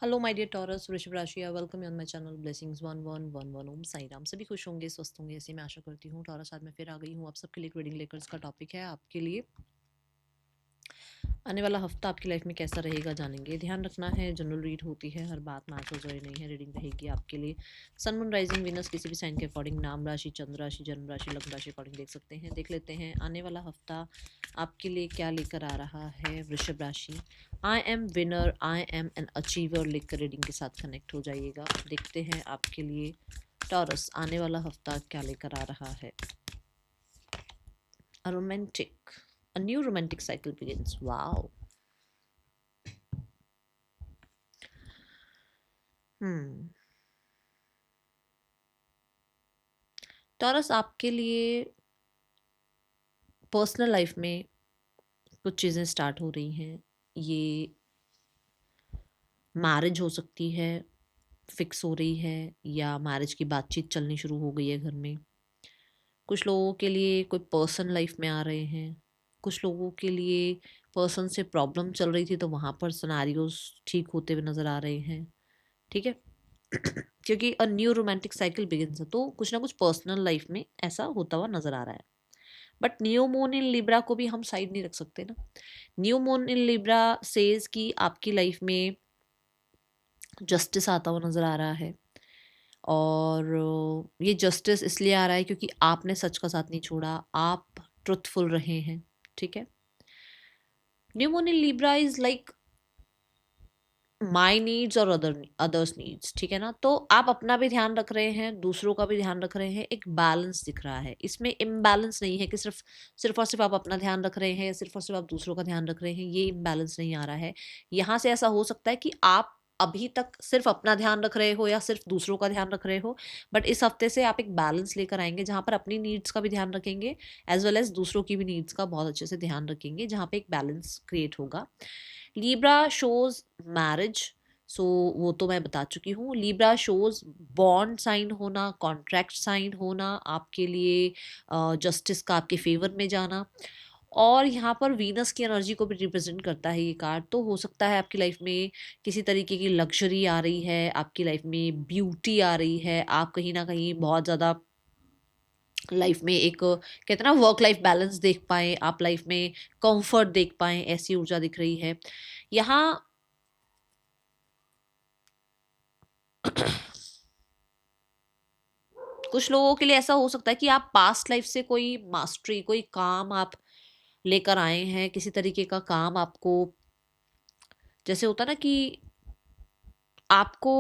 Hello my dear taurus वृषभ राशि, welcome you on my channel blessings 1111 ओम साई राम। सभी खुश होंगे, स्वस्थ होंगे, ऐसे मैं आशा करती हूँ। टॉरस आज मैं फिर आ गई हूँ आप सबके लिए एक रीडिंग लेकर। इसका टॉपिक है आपके लिए आने वाला हफ्ता आपकी लाइफ में कैसा रहेगा, जानेंगे। ध्यान रखना है, जनरल रीड होती है, हर बात मैच हो जाए नहीं है। रीडिंग रहेगी आपके लिए सन मून राइजिंग विनस किसी भी साइन के अकॉर्डिंग, नाम राशि, चंद्र राशि, जन्म राशि, लग्न राशि अकॉर्डिंग देख सकते हैं। देख लेते हैं आने वाला हफ्ता आपके लिए क्या लेकर आ रहा है। वृषभ राशि, I am winner, I am an achiever लिखकर रीडिंग के साथ कनेक्ट हो जाइएगा। देखते हैं आपके लिए टॉरस आने वाला हफ्ता क्या लेकर आ रहा है। A romantic, a new romantic cycle begins. Wow. Taurus आपके लिए पर्सनल लाइफ में कुछ चीज़ें स्टार्ट हो रही हैं। ये मैरिज हो सकती है, फिक्स हो रही है, या मैरिज की बातचीत चलनी शुरू हो गई है घर में। कुछ लोगों के लिए कोई पर्सन लाइफ में आ रहे हैं। कुछ लोगों के लिए पर्सन से प्रॉब्लम चल रही थी तो वहाँ पर सिनेरियोज ठीक होते हुए नज़र आ रहे हैं। ठीक है। क्योंकि a new romantic cycle begins है, तो कुछ ना कुछ पर्सनल लाइफ में ऐसा होता हुआ नजर आ रहा है। But new moon in Libra को भी हम साइड नहीं रख सकते ना। New moon in Libra says कि आपकी लाइफ में जस्टिस आता हुआ नजर आ रहा है। और ये जस्टिस इसलिए आ रहा है क्योंकि आपने सच का साथ नहीं छोड़ा, आप ट्रुथफुल रहे हैं। ठीक है। New moon in Libra is like my needs और अदर्स नीड्स। ठीक है ना। तो आप अपना भी ध्यान रख रहे हैं, दूसरों का भी ध्यान रख रहे हैं। एक बैलेंस दिख रहा है इसमें। इम्बैलेंस नहीं है कि सिर्फ सिर्फ और सिर्फ आप अपना ध्यान रख रहे हैं या सिर्फ और सिर्फ आप दूसरों का ध्यान रख रहे हैं। ये इम्बैलेंस नहीं आ रहा है। यहाँ से ऐसा हो सकता है कि आप अभी तक सिर्फ अपना ध्यान रख रहे हो या सिर्फ दूसरों का ध्यान रख रहे हो, बट इस हफ्ते से आप एक बैलेंस लेकर आएंगे जहां पर अपनी नीड्स का भी ध्यान रखेंगे एज वेल एज दूसरों की भी नीड्स का बहुत अच्छे से ध्यान रखेंगे, जहां पे एक बैलेंस क्रिएट होगा। लीब्रा शोज मैरिज, सो वो तो मैं बता चुकी हूँ। लीब्रा शोज बॉन्ड साइन होना, कॉन्ट्रैक्ट साइन होना, आपके लिए जस्टिस का आपके फेवर में जाना। और यहाँ पर वीनस की एनर्जी को भी रिप्रेजेंट करता है ये कार्ड। तो हो सकता है आपकी लाइफ में किसी तरीके की लग्जरी आ रही है, आपकी लाइफ में ब्यूटी आ रही है, आप कहीं ना कहीं बहुत ज़्यादा लाइफ में एक कहते हैं ना वर्क लाइफ बैलेंस देख पाए, आप लाइफ में कंफर्ट देख पाए, ऐसी ऊर्जा दिख रही है यहाँ। कुछ लोगों के लिए ऐसा हो सकता है कि आप पास्ट लाइफ से कोई मास्टरी, कोई काम आप लेकर आए हैं। किसी तरीके का काम आपको, जैसे होता ना कि आपको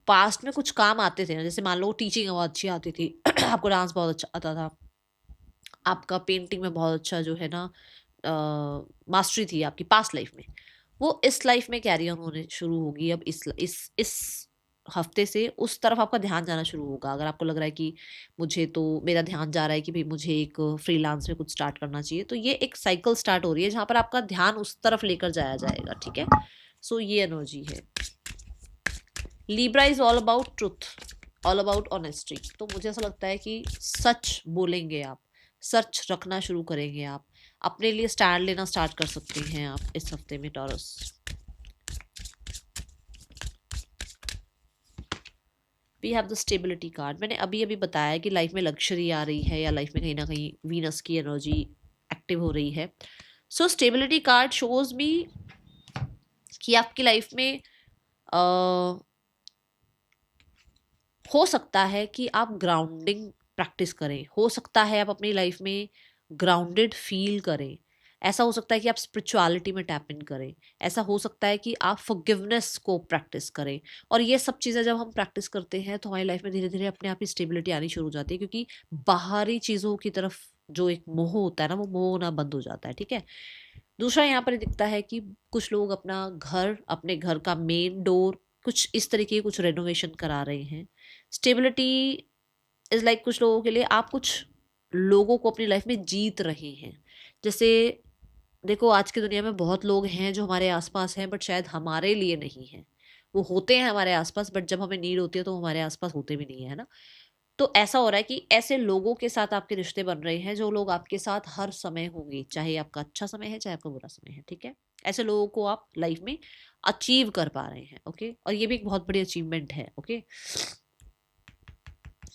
पास्ट में कुछ काम आते थे ना, जैसे मान लो टीचिंग बहुत अच्छी आती थी, आपको डांस बहुत अच्छा आता था, आपका पेंटिंग में बहुत अच्छा जो है ना मास्टरी थी आपकी पास्ट लाइफ में, वो इस लाइफ में कैरी ऑन होने शुरू होगी। अब इस हफ्ते से उस तरफ आपका ध्यान जाना शुरू होगा। अगर आपको लग रहा है कि मुझे तो मेरा ध्यान जा रहा है कि भाई मुझे एक फ्रीलांस में कुछ स्टार्ट करना चाहिए, तो ये एक साइकिल स्टार्ट हो रही है जहां पर आपका ध्यान उस तरफ लेकर जाया जाएगा। ठीक है। सो ये एनर्जी है। Libra is all about truth, all about honesty. तो मुझे ऐसा लगता है कि सच बोलेंगे आप, सच रखना शुरू करेंगे आप, अपने लिए स्टैंड लेना स्टार्ट कर सकते हैं आप इस हफ्ते में Taurus. We have the stability card. मैंने अभी अभी बताया कि लाइफ में लग्जरी आ रही है या लाइफ में कहीं ना कहीं वीनस की एनर्जी एक्टिव हो रही है। सो स्टेबिलिटी कार्ड शोज मी कि आपकी लाइफ में हो सकता है कि आप ग्राउंडिंग प्रैक्टिस करें, हो सकता है आप अपनी लाइफ में ग्राउंडेड फील करें, ऐसा हो सकता है कि आप स्पिरिचुअलिटी में टैप इन करें, ऐसा हो सकता है कि आप फॉरगिवनेस को प्रैक्टिस करें। और ये सब चीज़ें जब हम प्रैक्टिस करते हैं तो हमारी लाइफ में धीरे धीरे अपने आप ही स्टेबिलिटी आनी शुरू हो जाती है, क्योंकि बाहरी चीज़ों की तरफ जो एक मोह होता है ना, वो मोह होना बंद हो जाता है। ठीक है। दूसरा यहाँ पर दिखता है कि कुछ लोग अपना घर, अपने घर का मेन डोर कुछ इस तरीके की कुछ रेनोवेशन करा रहे हैं। स्टेबिलिटी इज लाइक कुछ लोगों के लिए आप कुछ लोगों को अपनी लाइफ में जीत रहे हैं। जैसे देखो आज की दुनिया में बहुत लोग हैं जो हमारे आसपास हैं बट शायद हमारे लिए नहीं है। वो होते हैं हमारे आसपास बट जब हमें नीड होती है तो हमारे आसपास होते भी नहीं है ना। तो ऐसा हो रहा है कि ऐसे लोगों के साथ आपके रिश्ते बन रहे हैं जो लोग आपके साथ हर समय होंगे, चाहे आपका अच्छा समय है चाहे आपका बुरा समय है। ठीक है। ऐसे लोगों को आप लाइफ में अचीव कर पा रहे हैं। ओके, और ये भी एक बहुत बड़ी अचीवमेंट है। ओके,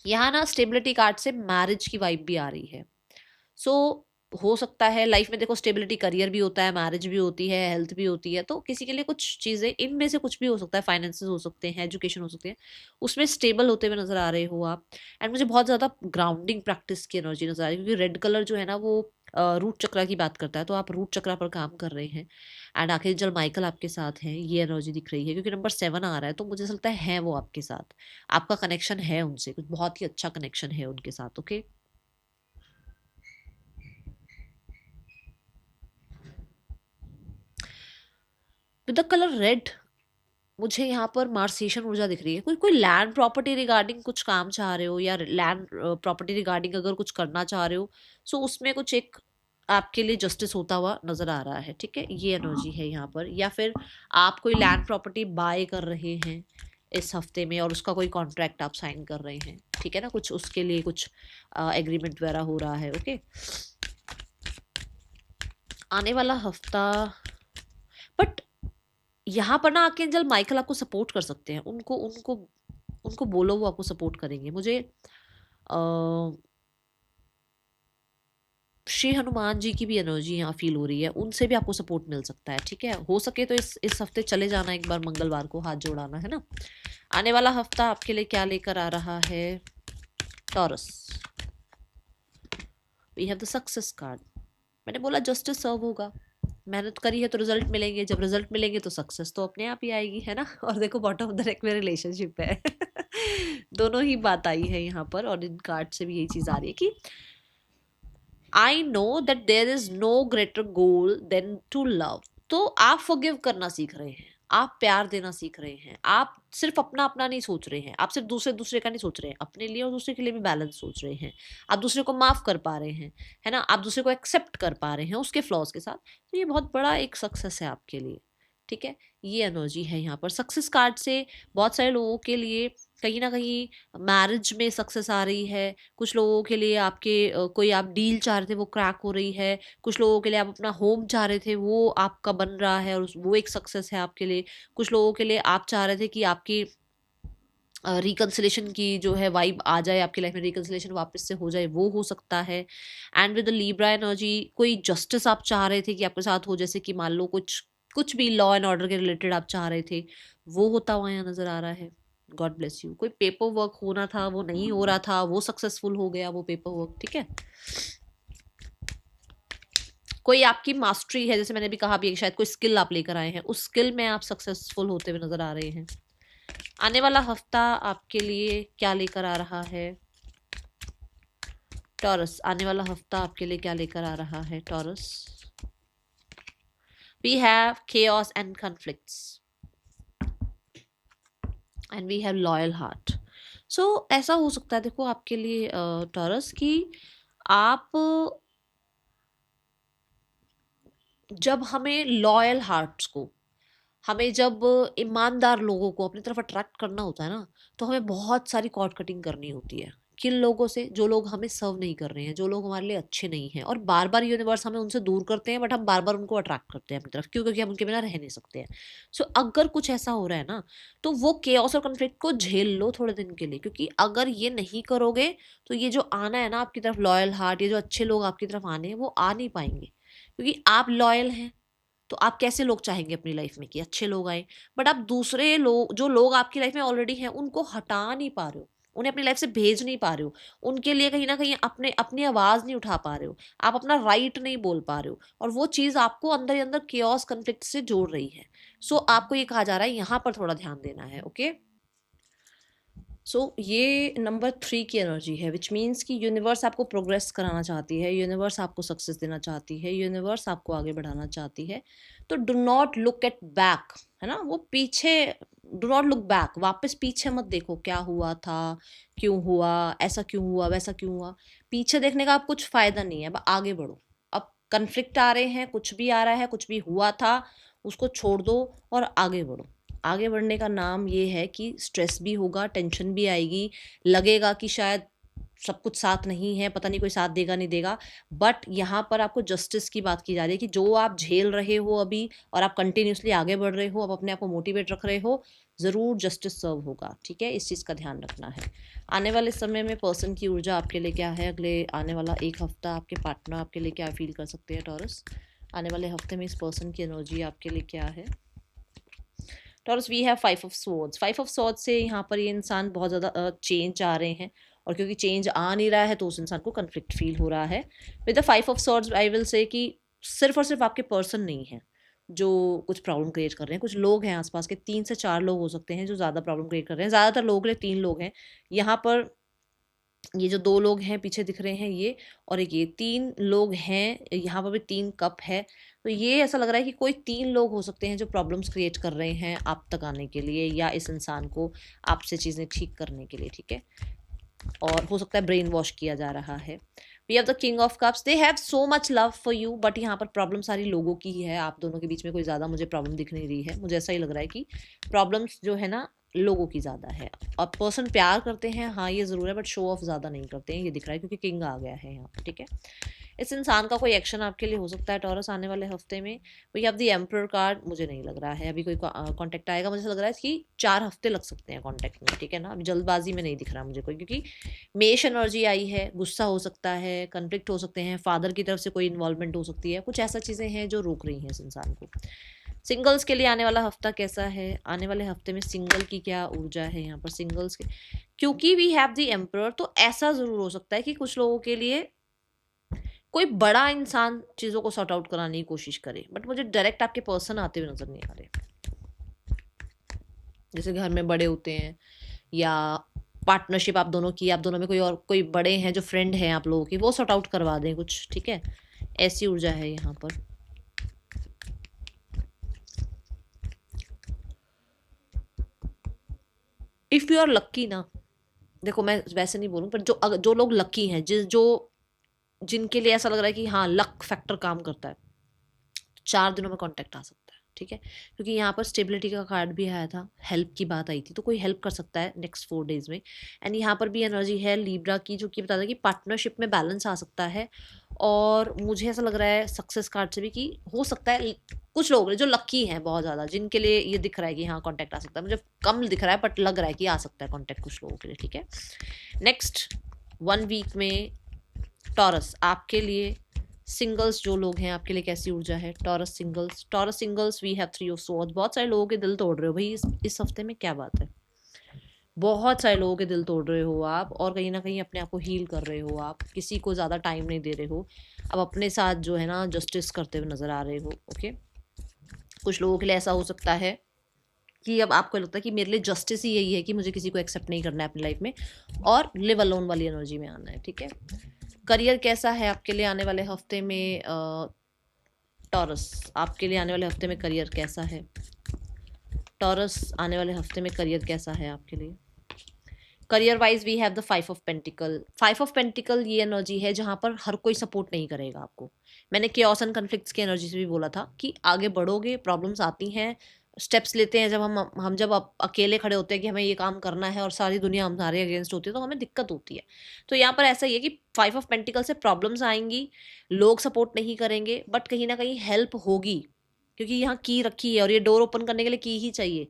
यहाँ ना स्टेबिलिटी कार्ड से मैरिज की वाइब भी आ रही है। सो हो सकता है लाइफ में, देखो स्टेबिलिटी करियर भी होता है, मैरिज भी होती है, हेल्थ भी होती है, तो किसी के लिए कुछ चीज़ें इनमें से कुछ भी हो सकता है, फाइनेंसेस हो सकते हैं, एजुकेशन हो सकती है, उसमें स्टेबल होते हुए नजर आ रहे हो आप। एंड मुझे बहुत ज़्यादा ग्राउंडिंग प्रैक्टिस की एनर्जी नजर आ रही है, क्योंकि रेड कलर जो है ना वो रूट चक्रा की बात करता है, तो आप रूट चक्रा पर काम कर रहे हैं। एंड आखिर जल माइकल आपके साथ हैं, ये एनर्जी दिख रही है, क्योंकि नंबर 7 आ रहा है, तो मुझे ऐसा लगता है वो आपके साथ, आपका कनेक्शन है उनसे, कुछ बहुत ही अच्छा कनेक्शन है उनके साथ। Okay, with the colour red मुझे यहाँ पर मार्सियन ऊर्जा दिख रही है। कोई कोई लैंड प्रॉपर्टी रिगार्डिंग कुछ काम चाह रहे हो, या लैंड प्रॉपर्टी रिगार्डिंग अगर कुछ करना चाह रहे हो, सो उसमें कुछ एक आपके लिए जस्टिस होता हुआ नजर आ रहा है। ठीक है, ये एनर्जी है यहाँ पर। या फिर आप कोई लैंड प्रॉपर्टी बाय कर रहे हैं इस हफ्ते में, और उसका कोई कॉन्ट्रैक्ट आप साइन कर रहे हैं। ठीक है ना, कुछ उसके लिए कुछ एग्रीमेंट वगैरह हो रहा है। ओके, आने वाला हफ्ता, बट यहाँ पर ना आर्कएंजल माइकल आपको सपोर्ट कर सकते हैं। उनको उनको उनको बोलो, वो आपको सपोर्ट करेंगे। मुझे श्री हनुमान जी की भी एनर्जी यहाँ फील हो रही है, उनसे भी आपको सपोर्ट मिल सकता है। ठीक है, हो सके तो इस हफ्ते चले जाना एक बार, मंगलवार को हाथ जोड़ाना, है ना। आने वाला हफ्ता आपके लिए क्या लेकर आ रहा है Taurus? We have the success card. मैंने बोला जस्टिस सर्व होगा, मेहनत करी है तो रिजल्ट मिलेंगे, जब रिजल्ट मिलेंगे तो सक्सेस तो अपने आप ही आएगी, है ना। और देखो बॉटम ऑफ द डेक में रिलेशनशिप है। दोनों ही बात आई है यहाँ पर, और इन कार्ड से भी यही चीज आ रही है कि I know that there is no greater goal than to love. तो आप फॉरगिव करना सीख रहे हैं, आप प्यार देना सीख रहे हैं, आप सिर्फ अपना अपना नहीं सोच रहे हैं, आप सिर्फ दूसरे दूसरे का नहीं सोच रहे हैं, अपने लिए और दूसरे के लिए भी बैलेंस सोच रहे हैं। आप दूसरे को माफ कर पा रहे हैं, है ना, आप दूसरे को एक्सेप्ट कर पा रहे हैं उसके फ्लॉज के साथ। तो ये बहुत बड़ा एक सक्सेस है आपके लिए। ठीक है, ये एनर्जी है यहाँ पर। सक्सेस कार्ड से बहुत सारे लोगों के लिए कहीं ना कहीं मैरिज में सक्सेस आ रही है, कुछ लोगों के लिए आपके कोई आप डील चाह रहे थे वो क्रैक हो रही है, कुछ लोगों के लिए आप अपना होम चाह रहे थे वो आपका बन रहा है और वो एक सक्सेस है आपके लिए। कुछ लोगों के लिए आप चाह रहे थे कि आपकी रिकन्सिलेशन की जो है वाइब आ जाए आपकी लाइफ में, रिकन्सिलेशन वापस से हो जाए, वो हो सकता है। And with the Libra energy कोई जस्टिस आप चाह रहे थे कि आपके साथ हो, जैसे कि मान लो कुछ कुछ भी लॉ एंड ऑर्डर के रिलेटेड आप चाह रहे थे, वो होता हुआ यहाँ नजर आ रहा है। God bless you. कोई पेपर वर्क होना था वो नहीं हो रहा था, वो सक्सेसफुल हो गया वो पेपर वर्क। ठीक है, कोई आपकी मास्टरी है, जैसे मैंने भी कहा भी शायद कोई स्किल आप लेकर आए हैं, उस स्किल में आप सक्सेसफुल होते हुए नजर आ रहे हैं। आने वाला हफ्ता आपके लिए क्या लेकर आ रहा है टॉरस? आने वाला हफ्ता आपके लिए क्या लेकर आ रहा है Taurus? We have chaos and conflicts and we have loyal heart. So ऐसा हो सकता है, देखो आपके लिए टॉरस की, आप जब हमें लॉयल हार्ट्स को, हमें जब ईमानदार लोगों को अपनी तरफ अट्रैक्ट करना होता है ना, तो हमें बहुत सारी कॉर्ड कटिंग करनी होती है। किन लोगों से? जो लोग हमें सर्व नहीं कर रहे हैं, जो लोग हमारे लिए अच्छे नहीं हैं, और बार बार यूनिवर्स हमें उनसे दूर करते हैं, बट हम बार बार उनको अट्रैक्ट करते हैं अपनी तरफ। क्यों? क्योंकि हम उनके बिना रह नहीं सकते हैं। सो अगर कुछ ऐसा हो रहा है ना, तो वो केओस और कन्फ्लिक्ट को झेल लो थोड़े दिन के लिए, क्योंकि अगर ये नहीं करोगे तो ये जो आना है ना आपकी तरफ, लॉयल हार्ट, ये जो अच्छे लोग आपकी तरफ आने हैं, वो आ नहीं पाएंगे, क्योंकि आप लॉयल हैं। तो आप कैसे लोग चाहेंगे अपनी लाइफ में कि अच्छे लोग आए, बट आप दूसरे लोग, जो लोग आपकी लाइफ में ऑलरेडी हैं, उनको हटा नहीं पा रहे हो, उन्हें अपनी लाइफ से भेज नहीं पा रहे हो, उनके लिए कहीं ना कहीं अपनी आवाज नहीं उठा पा रहे हो, आप अपना राइट नहीं बोल पा रहे हो, और वो चीज आपको अंदर ही अंदर केओस कन्फ्लिक्ट से जोड़ रही है। सो आपको ये कहा जा रहा है यहाँ पर थोड़ा ध्यान देना है। ओके, सो ये नंबर 3 की एनर्जी है, विच मीन्स कि यूनिवर्स आपको प्रोग्रेस कराना चाहती है, यूनिवर्स आपको सक्सेस देना चाहती है, यूनिवर्स आपको आगे बढ़ाना चाहती है। तो do not look at back, है ना, वो पीछे, डू नॉट लुक बैक, वापस पीछे मत देखो क्या हुआ था, क्यों हुआ, ऐसा क्यों हुआ, वैसा क्यों हुआ। पीछे देखने का अब कुछ फायदा नहीं है, अब आगे बढ़ो। अब कन्फ्लिक्ट आ रहे हैं, कुछ भी आ रहा है, कुछ भी हुआ था, उसको छोड़ दो और आगे बढ़ो। आगे बढ़ने का नाम ये है कि स्ट्रेस भी होगा, टेंशन भी आएगी, लगेगा कि शायद सब कुछ साथ नहीं है, पता नहीं कोई साथ देगा नहीं देगा, बट यहाँ पर आपको जस्टिस की बात की जा रही है कि जो आप झेल रहे हो अभी और आप कंटिन्यूसली आगे बढ़ रहे हो, आप अपने आप को मोटिवेट रख रहे हो, ज़रूर जस्टिस सर्व होगा, ठीक है, इस चीज़ का ध्यान रखना है। आने वाले समय में पर्सन की ऊर्जा आपके लिए क्या है, अगले आने वाला एक हफ्ता आपके पार्टनर आपके लिए क्या फील कर सकते हैं टॉरस, आने वाले हफ्ते में इस पर्सन की एनर्जी आपके लिए क्या है। Taurus we have 5 of swords. 5 of swords से यहाँ पर ये इंसान बहुत ज़्यादा चेंज आ रहे हैं, और क्योंकि चेंज आ नहीं रहा है तो उस इंसान को कन्फ्लिक्ट फील हो रहा है। With the 5 of swords I will say कि सिर्फ और सिर्फ आपके पर्सन नहीं है जो कुछ प्रॉब्लम क्रिएट कर रहे हैं, कुछ लोग हैं आसपास के, 3 से 4 लोग हो सकते हैं जो ज़्यादा प्रॉब्लम क्रिएट कर रहे हैं। ज़्यादातर लोग लिए 3 लोग हैं यहाँ पर, ये जो 2 लोग हैं पीछे दिख रहे हैं ये, और एक ये 3 लोग हैं, यहाँ पर भी 3 कप है। तो ये ऐसा लग रहा है कि कोई 3 लोग हो सकते हैं जो प्रॉब्लम्स क्रिएट कर रहे हैं आप तक आने के लिए, या इस इंसान को आपसे चीज़ें ठीक करने के लिए, ठीक है, और हो सकता है ब्रेन वॉश किया जा रहा है। We have the king of cups, they have so much love for you, but यहाँ पर प्रॉब्लम सारी लोगों की ही है, आप दोनों के बीच में कोई ज़्यादा मुझे प्रॉब्लम दिख नहीं रही है। मुझे ऐसा ही लग रहा है कि प्रॉब्लम्स जो है ना लोगों की ज़्यादा है, और पर्सन प्यार करते हैं, हाँ ये ज़रूर है, बट शो ऑफ ज़्यादा नहीं करते हैं, ये दिख रहा है क्योंकि किंग आ गया है यहाँ, ठीक है। इस इंसान का कोई एक्शन आपके लिए हो सकता है टॉरस आने वाले हफ्ते में। We have the emperor card, मुझे नहीं लग रहा है अभी कोई कांटेक्ट आएगा, मुझे लग रहा है कि 4 हफ्ते लग सकते हैं कांटेक्ट में, ठीक है ना, अभी जल्दबाजी में नहीं दिख रहा मुझे कोई, क्योंकि मेष एनर्जी आई है, गुस्सा हो सकता है, कन्फ्लिक्ट हो सकते हैं, फादर की तरफ से कोई इन्वॉल्वमेंट हो सकती है, कुछ ऐसा चीज़ें हैं जो रोक रही हैं इस इंसान को। सिंगल्स के लिए आने वाला हफ्ता कैसा है, आने वाले हफ्ते में सिंगल की क्या ऊर्जा है यहाँ पर सिंगल्स के, क्योंकि वी हैव द एम्परर, तो ऐसा ज़रूर हो सकता है कि कुछ लोगों के लिए कोई बड़ा इंसान चीज़ों को सॉर्ट आउट कराने की कोशिश करे, बट मुझे डायरेक्ट आपके पर्सन आते हुए नजर नहीं आ रहे। जैसे घर में बड़े होते हैं, या पार्टनरशिप आप दोनों की, आप दोनों में कोई और कोई बड़े हैं जो फ्रेंड हैं आप लोगों की, वो सॉर्ट आउट करवा दें कुछ, ठीक है, ऐसी ऊर्जा है यहाँ पर। इफ़ यू आर लक्की ना, देखो मैं वैसे नहीं बोलूँ, पर जो लोग लक्की हैं, जिनके लिए ऐसा लग रहा है कि हाँ लक फैक्टर काम करता है, 4 दिनों में कांटेक्ट आ सकता है, ठीक है, क्योंकि यहाँ पर स्टेबिलिटी का कार्ड भी आया था, हेल्प की बात आई थी, तो कोई हेल्प कर सकता है नेक्स्ट 4 डेज में। एंड यहाँ पर भी एनर्जी है लीब्रा की, जो कि बताता है कि पार्टनरशिप में बैलेंस आ सकता है, और मुझे ऐसा लग रहा है सक्सेस कार्ड से भी कि हो सकता है कुछ लोग जो लक्की हैं बहुत ज़्यादा, जिनके लिए ये दिख रहा है कि हाँ कॉन्टैक्ट आ सकता है, मुझे कम दिख रहा है बट लग रहा है कि आ सकता है कॉन्टैक्ट कुछ लोगों के लिए, ठीक है। नेक्स्ट 1 वीक में टॉरस आपके लिए, सिंगल्स जो लोग हैं आपके लिए कैसी ऊर्जा है, Taurus singles we have 3 of swords. बहुत सारे लोगों के दिल तोड़ रहे हो भाई इस हफ्ते में, क्या बात है, बहुत सारे लोगों के दिल तोड़ रहे हो आप, और कहीं ना कहीं अपने आप को हील कर रहे हो आप, किसी को ज़्यादा टाइम नहीं दे रहे हो, अब अपने साथ जो है ना जस्टिस करते हुए नज़र आ रहे हो, ओके। कुछ लोगों के लिए ऐसा हो सकता है कि अब आपको लगता है कि मेरे लिए जस्टिस ही यही है कि मुझे किसी को एक्सेप्ट नहीं करना है अपनी लाइफ में, और लिव अलोन वाली एनर्जी में आना है, ठीक है। करियर कैसा है आपके लिए आने वाले हफ्ते में, टॉरस आपके लिए आने वाले हफ्ते में करियर कैसा है, टॉरस आने वाले हफ्ते में करियर कैसा है आपके लिए। Career wise we have the 5 of pentacle. 5 of pentacle ये एनर्जी है जहाँ पर हर कोई सपोर्ट नहीं करेगा आपको। मैंने केओस एंड कन्फ्लिक्ट्स की एनर्जी से भी बोला था कि आगे बढ़ोगे, प्रॉब्लम्स आती हैं, स्टेप्स लेते हैं, जब हम जब अकेले खड़े होते हैं कि हमें ये काम करना है और सारी दुनिया हमारे अगेंस्ट होती है तो हमें दिक्कत होती है। तो यहाँ पर ऐसा ही है कि 5 ऑफ पेंटिकल से प्रॉब्लम्स आएंगी, लोग सपोर्ट नहीं करेंगे, बट कहीं ना कहीं हेल्प होगी, क्योंकि यहाँ की रखी है और ये डोर ओपन करने के लिए की ही चाहिए,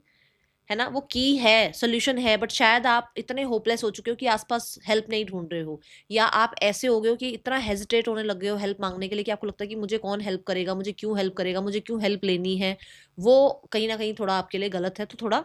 है ना, वो की है, सोल्यूशन है, बट शायद आप इतने होपलेस हो चुके हो कि आसपास हेल्प नहीं ढूंढ रहे हो, या आप ऐसे हो गए हो कि इतना हेजिटेट होने लग गए हो हेल्प मांगने के लिए कि आपको लगता है कि मुझे कौन हेल्प करेगा, मुझे क्यों हेल्प करेगा, मुझे क्यों हेल्प लेनी है। वो कहीं ना कहीं थोड़ा आपके लिए गलत है, तो थोड़ा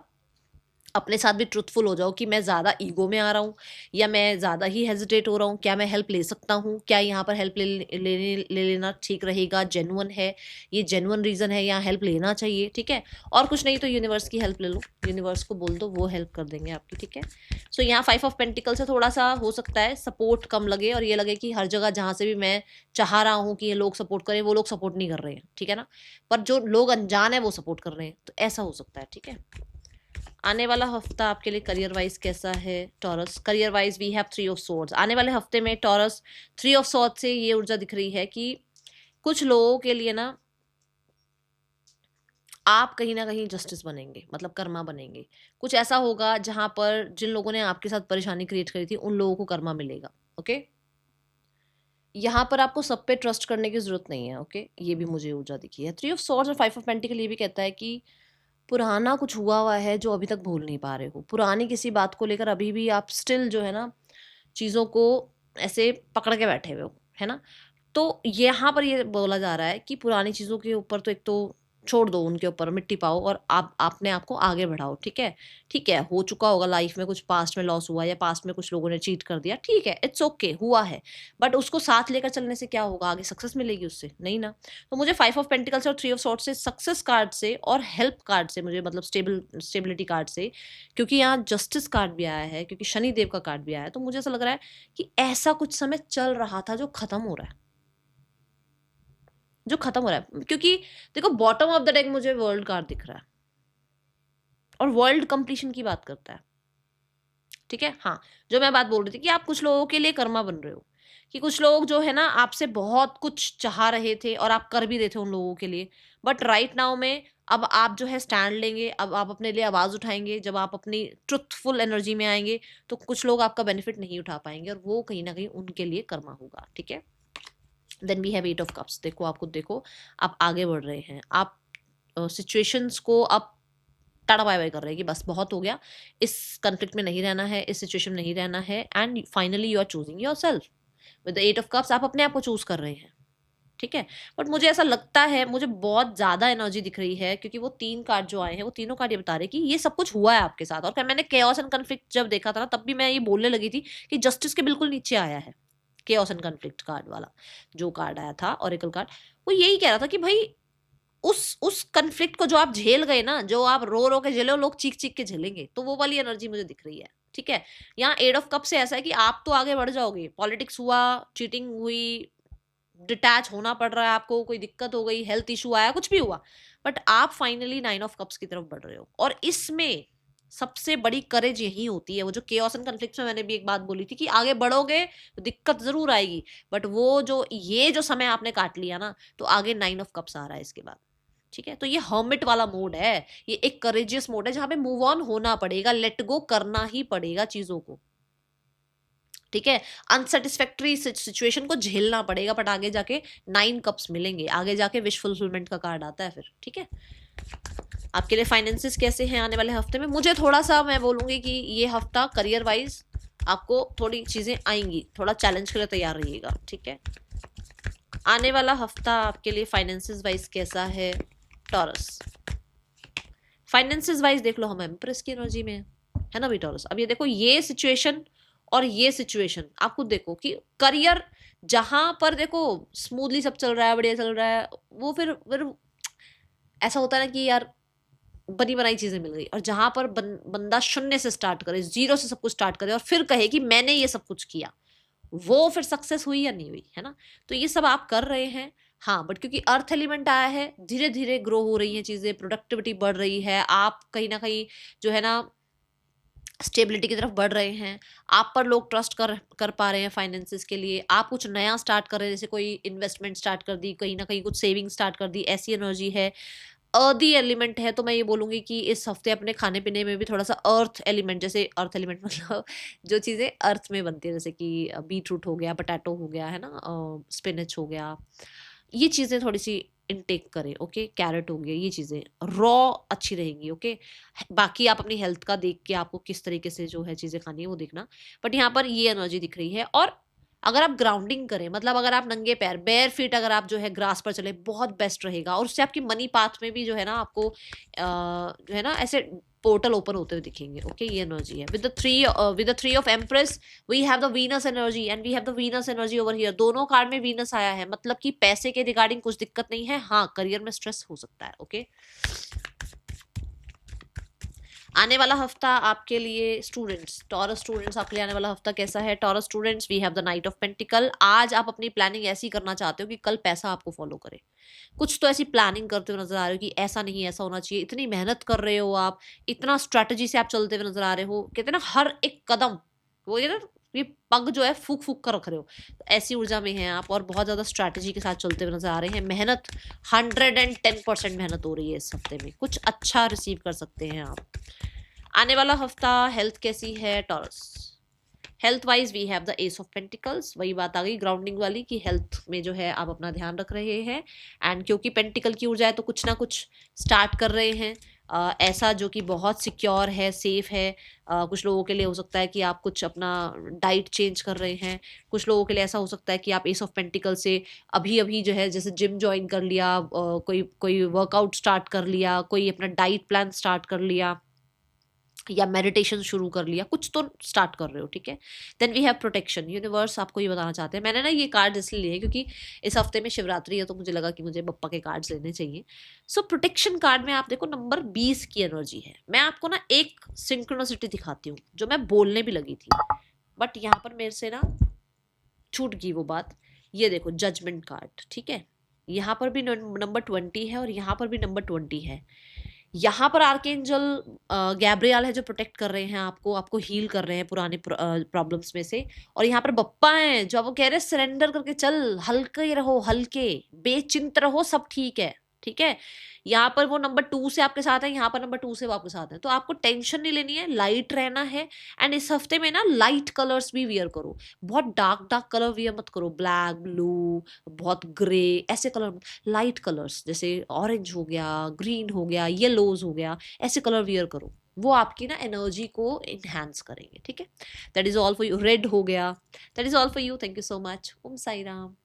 अपने साथ भी ट्रुथफुल हो जाओ कि मैं ज़्यादा ईगो में आ रहा हूँ, या मैं ज़्यादा ही हेजिटेट हो रहा हूँ, क्या मैं हेल्प ले सकता हूँ, क्या यहाँ पर हेल्प ले लेना ठीक रहेगा, जेन्युइन है, ये जेन्युइन रीज़न है, यहाँ हेल्प लेना चाहिए, ठीक है। और कुछ नहीं तो यूनिवर्स की हेल्प ले लो, यूनिवर्स को बोल दो, वो हेल्प कर देंगे आपकी, ठीक है। सो यहाँ 5 ऑफ पेंटिकल से थोड़ा सा हो सकता है सपोर्ट कम लगे, और ये लगे कि हर जगह जहाँ से भी मैं चाह रहा हूँ कि ये लोग सपोर्ट करें, वो लोग सपोर्ट नहीं कर रहे हैं, ठीक है ना, पर जो लोग अनजान है वो सपोर्ट कर रहे हैं, तो ऐसा हो सकता है, ठीक है। आने वाला हफ्ता आपके लिए करियर वाइज कैसा है Taurus. Career wise we have 3 of swords. आने वाले हफ्ते में टॉरस 3 ऑफ स्वॉर्ड्स से ये ऊर्जा दिख रही है कि कुछ लोगों के लिए ना आप कहीं ना कहीं जस्टिस बनेंगे, मतलब कर्मा बनेंगे। कुछ ऐसा होगा जहां पर जिन लोगों ने आपके साथ परेशानी क्रिएट करी थी उन लोगों को कर्मा मिलेगा, ओके। यहाँ पर आपको सब पे ट्रस्ट करने की जरूरत नहीं है। ओके, ये भी मुझे ऊर्जा दिखी है। 3 ऑफ सॉर्ड्स और 5 ऑफ पेंटिकल ये भी कहता है कि पुराना कुछ हुआ हुआ है जो अभी तक भूल नहीं पा रहे हो। पुरानी किसी बात को लेकर अभी भी आप स्टिल जो है ना चीज़ों को ऐसे पकड़ के बैठे हुए हो, है ना? तो यहाँ पर ये बोला जा रहा है कि पुरानी चीज़ों के ऊपर तो एक तो छोड़ दो, उनके ऊपर मिट्टी पाओ और आप अपने आप को आगे बढ़ाओ। ठीक है, ठीक है, हो चुका होगा लाइफ में कुछ, पास्ट में लॉस हुआ या पास्ट में कुछ लोगों ने चीट कर दिया, ठीक है, इट्स ओके, हुआ है। बट उसको साथ लेकर चलने से क्या होगा? आगे सक्सेस मिलेगी उससे? नहीं ना। तो मुझे 5 ऑफ पेंटिकल्स और 3 ऑफ सॉर्ड्स से, सक्सेस कार्ड से और हेल्प कार्ड से, मुझे मतलब स्टेबिलिटी कार्ड से, क्योंकि यहाँ जस्टिस कार्ड भी आया है, क्योंकि शनिदेव का कार्ड भी आया है, तो मुझे ऐसा लग रहा है कि ऐसा कुछ समय चल रहा था जो खत्म हो रहा है, जो खत्म हो रहा है। क्योंकि देखो बॉटम ऑफ द डेक मुझे वर्ल्ड कार्ड दिख रहा है और वर्ल्ड कंप्लीशन की बात करता है। ठीक है, हाँ, जो मैं बात बोल रही थी कि आप कुछ लोगों के लिए कर्मा बन रहे हो, कि कुछ लोग जो है ना आपसे बहुत कुछ चाह रहे थे और आप कर भी रहे थे उन लोगों के लिए, बट राइट नाउ में अब आप जो है स्टैंड लेंगे, अब आप अपने लिए आवाज उठाएंगे, जब आप अपनी ट्रुथफुल एनर्जी में आएंगे तो कुछ लोग आपका बेनिफिट नहीं उठा पाएंगे और वो कहीं ना कहीं उनके लिए कर्मा होगा। ठीक है, then we have 8 of cups. देखो आप खुद देखो, आप आगे बढ़ रहे हैं, आप सिचुएशंस को आप टाटा बाय बाय कर रहे हैं कि बस बहुत हो गया, इस कॉन्फ्लिक्ट में नहीं रहना है, इस सिचुएशन में नहीं रहना है, and finally you are choosing yourself with the 8 of cups. आप अपने आप को चूज कर रहे हैं। ठीक है, बट मुझे ऐसा लगता है, मुझे बहुत ज्यादा एनर्जी दिख रही है, क्योंकि वो 3 कार्ड जो आए हैं वो तीनों कार्ड ये बता रहे हैं कि ये सब कुछ हुआ है आपके साथ। और मैंने केओस एंड कॉन्फ्लिक्ट जब देखा था ना, तब भी मैं ये बोलने लगी थी कि जस्टिस के बिल्कुल नीचे आया है केओस एंड कॉन्फ्लिक्ट कार्ड वाला जो कार्ड आया था, ऑरेकल कार्ड, वो यही कह रहा था कि भाई उस कन्फ्लिक्ट को जो आप झेल गए ना, जो आप रो रो के झेले हो, लोग चीख चीख के झेलेंगे, तो वो वाली एनर्जी मुझे दिख रही है। ठीक है, यहाँ 8 ऑफ कप से ऐसा है कि आप तो आगे बढ़ जाओगे, पॉलिटिक्स हुआ, चीटिंग हुई, डिटैच होना पड़ रहा है आपको, कोई दिक्कत हो गई, हेल्थ इशू आया, कुछ भी हुआ, बट आप फाइनली 9 ऑफ कप्स की तरफ बढ़ रहे हो। और इसमें सबसे बड़ी करेज यही होती है, वो जो केओस एंड कन्फ्लिक्ट में मैंने भी एक बात बोली थी कि आगे बढ़ोगे तो दिक्कत जरूर आएगी, बट वो जो ये जो समय आपने काट लिया ना, तो आगे 9 ऑफ कप्स आ रहा है इसके बाद। ठीक है, तो ये हर्मिट वाला मोड है, ये एक करेजियस मोड है जहां पे मूव ऑन होना पड़ेगा, लेट गो करना ही पड़ेगा चीजों को। ठीक है, अनसेटिस्फैक्टरी सिचुएशन को झेलना पड़ेगा, बट आगे जाके 9 कप्स मिलेंगे, आगे जाके विश फुलफिलमेंट का कार्ड आता है फिर। ठीक है, आपके लिए फाइनेंसेस कैसे हैं आने वाले हफ्ते में? मुझे थोड़ा सा, मैं बोलूंगी कि ये हफ्ता करियर वाइज आपको थोड़ी चीजें आएंगी, थोड़ा चैलेंज के लिए तैयार रहिएगा। ठीक है, आने वाला हफ्ता आपके लिए फाइनेंसेस वाइज कैसा है टॉरस? फाइनेंसेस वाइज देख लो, हम एम्प्रेस की एनर्जी में है ना भी टॉरस। अब ये देखो, ये सिचुएशन और ये सिचुएशन आप खुद देखो कि करियर जहां पर देखो स्मूथली सब चल रहा है, बढ़िया चल रहा है, वो फिर ऐसा होता है ना कि यार बनी बनाई चीजें मिल गई, और जहां पर बंदा शून्य से स्टार्ट करे, जीरो से सब कुछ स्टार्ट करे और फिर कहे कि मैंने ये सब कुछ किया, वो फिर सक्सेस हुई या नहीं हुई, है ना? तो ये सब आप कर रहे हैं, हाँ, बट क्योंकि अर्थ एलिमेंट आया है, धीरे धीरे ग्रो हो रही है चीजें, प्रोडक्टिविटी बढ़ रही है, आप कहीं ना कहीं जो है ना स्टेबिलिटी की तरफ बढ़ रहे हैं, आप पर लोग ट्रस्ट कर पा रहे हैं फाइनेंसेस के लिए, आप कुछ नया स्टार्ट कर रहे हैं, जैसे कोई इन्वेस्टमेंट स्टार्ट कर दी, कहीं ना कहीं कुछ सेविंग स्टार्ट कर दी, ऐसी एनर्जी है। अर्दी एलिमेंट है, तो मैं ये बोलूंगी कि इस हफ्ते अपने खाने पीने में भी थोड़ा सा अर्थ एलिमेंट, जैसे अर्थ एलिमेंट मतलब जो चीज़ें अर्थ में बनती है, जैसे कि बीट रूट हो गया, पोटैटो हो गया, है ना, स्पिनच हो गया, ये चीज़ें थोड़ी सी इनटेक करें। ओके, कैरेट हो गया, ये चीज़ें रॉ अच्छी रहेंगी। ओके, बाकी आप अपनी हेल्थ का देख के आपको किस तरीके से जो है चीज़ें खानी है वो देखना, बट यहाँ पर ये एनर्जी दिख रही है। और अगर आप ग्राउंडिंग करें, मतलब अगर आप नंगे पैर बेयर फीट अगर आप जो है ग्रास पर चले, बहुत बेस्ट रहेगा, और उससे आपकी मनी पाथ में भी जो है ना आपको जो है ना ऐसे पोर्टल ओपन होते हुए दिखेंगे। ओके, ये एनर्जी है with the three of empress, we have the Venus energy and we have the Venus energy over here. दोनों कार्ड में वीनस आया है, मतलब कि पैसे के रिगार्डिंग कुछ दिक्कत नहीं है, हाँ करियर में स्ट्रेस हो सकता है। ओके, आने वाला हफ्ता आपके लिए स्टूडेंट्स, टॉरस स्टूडेंट्स, आपके लिए आने वाला हफ्ता कैसा है Taurus students? We have the knight of pentacle. आज आप अपनी प्लानिंग ऐसी करना चाहते हो कि कल पैसा आपको फॉलो करे, कुछ तो ऐसी प्लानिंग करते हुए नजर आ रहे हो कि ऐसा नहीं ऐसा होना चाहिए, इतनी मेहनत कर रहे हो आप, इतना स्ट्रैटेजी से आप चलते हुए नजर आ रहे हो, कहते हैं ना हर एक कदम वो ये पग जो है फूक फूक कर रख रहे हो, तो ऐसी ऊर्जा में हैं आप और बहुत ज्यादा स्ट्रैटेजी के साथ चलते हुए नजर आ रहे हैं। मेहनत 110% मेहनत हो रही है इस हफ्ते में, कुछ अच्छा रिसीव कर सकते हैं आप। आने वाला हफ्ता हेल्थ कैसी है Taurus? Health wise we have the ace of pentacles, वही बात आ गई ग्राउंडिंग वाली कि हेल्थ में जो है आप अपना ध्यान रख रहे हैं, एंड क्योंकि पेंटिकल की ऊर्जा है तो कुछ ना कुछ स्टार्ट कर रहे हैं ऐसा जो कि बहुत सिक्योर है, सेफ है। कुछ लोगों के लिए हो सकता है कि आप कुछ अपना डाइट चेंज कर रहे हैं, कुछ लोगों के लिए ऐसा हो सकता है कि आप एस ऑफ पेंटिकल से अभी अभी जो है जैसे जिम ज्वाइन कर लिया, कोई कोई वर्कआउट स्टार्ट कर लिया, कोई अपना डाइट प्लान स्टार्ट कर लिया, या मेडिटेशन शुरू कर लिया, कुछ तो स्टार्ट कर रहे हो, ठीक है। Then we have protection, universe आपको ये बताना चाहते हैं। मैंने ना ये कार्ड इसलिए लिए क्योंकि इस हफ्ते में शिवरात्रि है तो मुझे लगा कि मुझे बप्पा के कार्ड्स लेने चाहिए। सो प्रोटेक्शन कार्ड में आप देखो नंबर 20 की एनर्जी है। मैं आपको ना एक सिंक्रोनिसिटी दिखाती हूँ जो मैं बोलने भी लगी थी, बट यहाँ पर मेरे से ना छूट गई वो बात। ये देखो जजमेंट कार्ड, ठीक है, यहाँ पर भी नंबर 20 है और यहाँ पर भी नंबर 20 है। यहाँ पर आर्केंजल गैब्रियल है जो प्रोटेक्ट कर रहे हैं आपको, आपको हील कर रहे हैं पुराने प्रॉब्लम्स में से। और यहाँ पर बप्पा हैं जो आपको कह रहे हैं सरेंडर करके चल, हल्के रहो, हल्के बेचिंत रहो, सब ठीक है, ठीक है। यहाँ पर वो नंबर 2 से आपके साथ है, यहाँ पर नंबर 2 से वो आपके साथ है, तो आपको टेंशन नहीं लेनी है, लाइट रहना है। एंड इस हफ्ते में ना लाइट कलर्स भी वियर करो, बहुत डार्क डार्क कलर वियर मत करो, ब्लैक ब्लू बहुत ग्रे ऐसे कलर, लाइट कलर्स जैसे ऑरेंज हो गया, ग्रीन हो गया, येलोज हो गया, ऐसे कलर वियर करो, वो आपकी ना एनर्जी को इनहेंस करेंगे, ठीक है। That is all for you. Read हो गया, that is all for you. Thank you so much. Om Sai Ram.